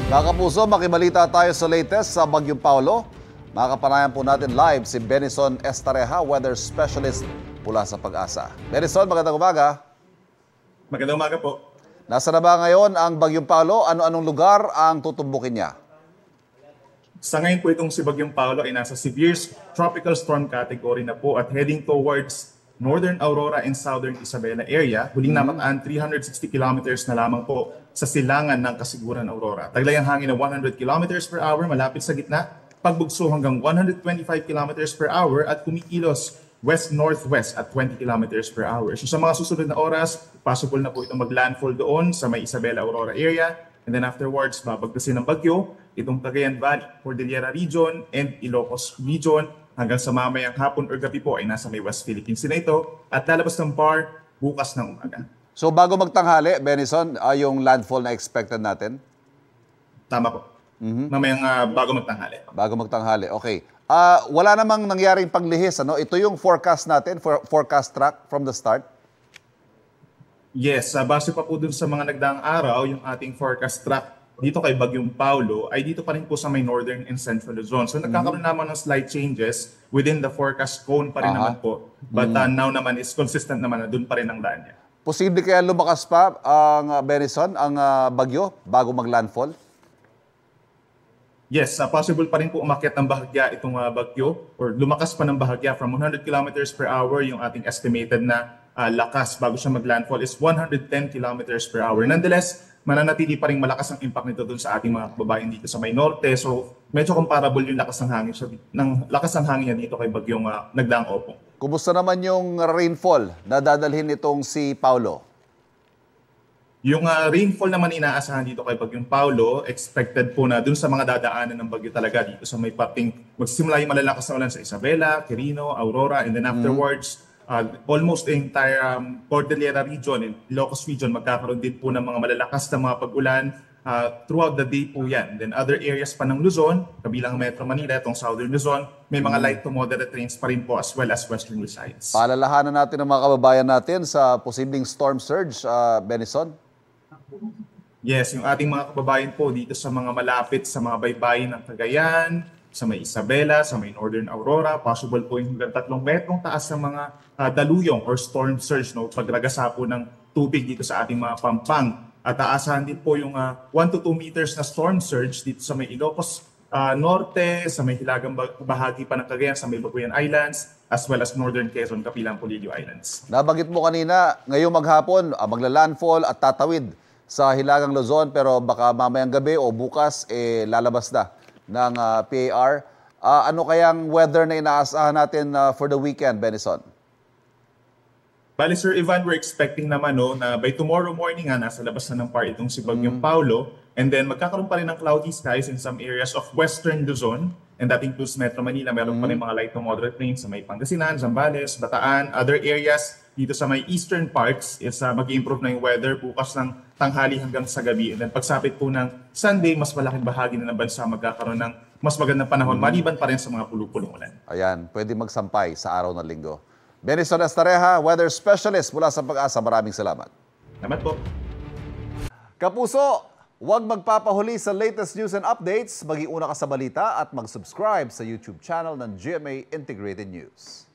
Mga kapuso, makibalita tayo sa latest sa Bagyong Paulo. Makakapanayan po natin live si Benison Estareja, weather specialist mula sa Pag-asa. Benison, magandang umaga. Magandang umaga po. Nasa na ba ngayon ang Bagyong Paulo? Ano-anong lugar ang tutumbukin niya? Sa ngayon po itong si Bagyong Paulo ay nasa severe tropical storm category na po at heading towards Northern Aurora and Southern Isabela area. Huling namataan 360 kilometers na lamang po sa silangan ng Kasiguran Aurora. Taglay ang hangin na 100 kilometers per hour malapit sa gitna, pagbugso hanggang 125 kilometers per hour at kumikilos west-northwest at 20 kilometers per hour. So sa mga susunod na oras, possible na po itong mag-landfall doon sa may Isabela Aurora area. And then afterwards, babagtasin ng bagyo itong Cagayan Valley, Cordillera Region, and Ilocos Region. Hanggang sa mamayang hapon or gabi po ay nasa may West Philippines na ito at lalabas ng PAR bukas ng umaga. So bago magtanghali, Benison, yung landfall na expected natin? Tama po. Mamayang bago magtanghali. Bago magtanghali, okay. Wala namang nangyaring paglihis, ano? Ito yung forecast natin, forecast track from the start? Yes, base pa po dun sa mga nagdaang araw, yung ating forecast track dito kay Bagyong Paulo ay dito pa rin po sa may northern and central Luzon. So nagkakaroon naman ng slight changes within the forecast cone pa rin naman po. But now naman is consistent naman na dun pa rin ang daan niya. Posible kaya lumakas pa ang Benison, ang bagyo, bago mag-landfall? Yes, possible pa rin po umakyat ng bahagya itong bagyo or lumakas pa ng bahagya from 100 kilometers per hour. Yung ating estimated na lakas bago siya mag-landfall is 110 kilometers per hour. Nonetheless, mananatili pa rin malakas ang impact nito dun sa ating mga kababayan dito sa may norte. So, medyo comparable yung lakas ng hangin niya dito kay bagyong nagdaang Opong. Kumusta naman yung rainfall na dadalhin itong si Paulo? Yung rainfall naman inaasahan dito kay Bagyong Paulo, expected po na dun sa mga dadaanan ng bagyo talaga dito sa may parting magsisimula yung malalakas na ulan sa Isabela, Quirino, Aurora, and then afterwards, almost the entire Cordillera region and Ilocos region magkakaroon din po ng mga malalakas na mga pag-ulan throughout the day po yan. Then other areas pa ng Luzon, kabilang Metro Manila, itong Southern Luzon, may mga light to moderate rains pa rin po as well as Western Visayas. Paalalahanan natin ang mga kababayan natin sa posibleng storm surge, Benison? Yes, yung ating mga kababayan po dito sa mga malapit sa mga baybayin ng Cagayan, sa may Isabela, sa may Northern Aurora, possible po yung hanggang 3 metrong taas ng mga daluyong or storm surge, no? Pagragasa po ng tubig dito sa ating mga pampang. At aasahan din po yung 1 to 2 meters na storm surge dito sa may Ilocos Norte, sa may hilagang bahagi pa ng Cagayan, sa may Babuyan Islands, as well as Northern Quezon, kapilang Polillo Islands. Nabanggit mo kanina, ngayong maghapon, magla-landfall at tatawid sa hilagang Luzon, pero baka mamayang gabi o bukas lalabas na ng PAR. Ano kayang weather na inaasahan natin for the weekend, Benison? Bali, Sir Ivan, we're expecting naman na by tomorrow morning nasa labas na ng PAR itong si Bagyong Paulo. And then magkakaroon pa rin ng cloudy skies in some areas of Western Luzon. And that includes Metro Manila. Meron pa rin mga light to moderate rains sa may Pangasinan, Zambales, Bataan. Other areas dito sa may eastern parts is mag-improve na yung weather bukas ng tanghali hanggang sa gabi. And then pagsapit po ng Sunday, mas malaking bahagi na ng bansa magkakaroon ng mas magandang panahon. Maliban pa rin sa mga pulupulong ulan. Ayan, pwede magsampay sa araw ng linggo. Benison Estareja, weather specialist mula sa Pag-asa. Maraming salamat. Salamat po. Kapuso, huwag magpapahuli sa latest news and updates. Mag-iuna ka sa balita at mag-subscribe sa YouTube channel ng GMA Integrated News.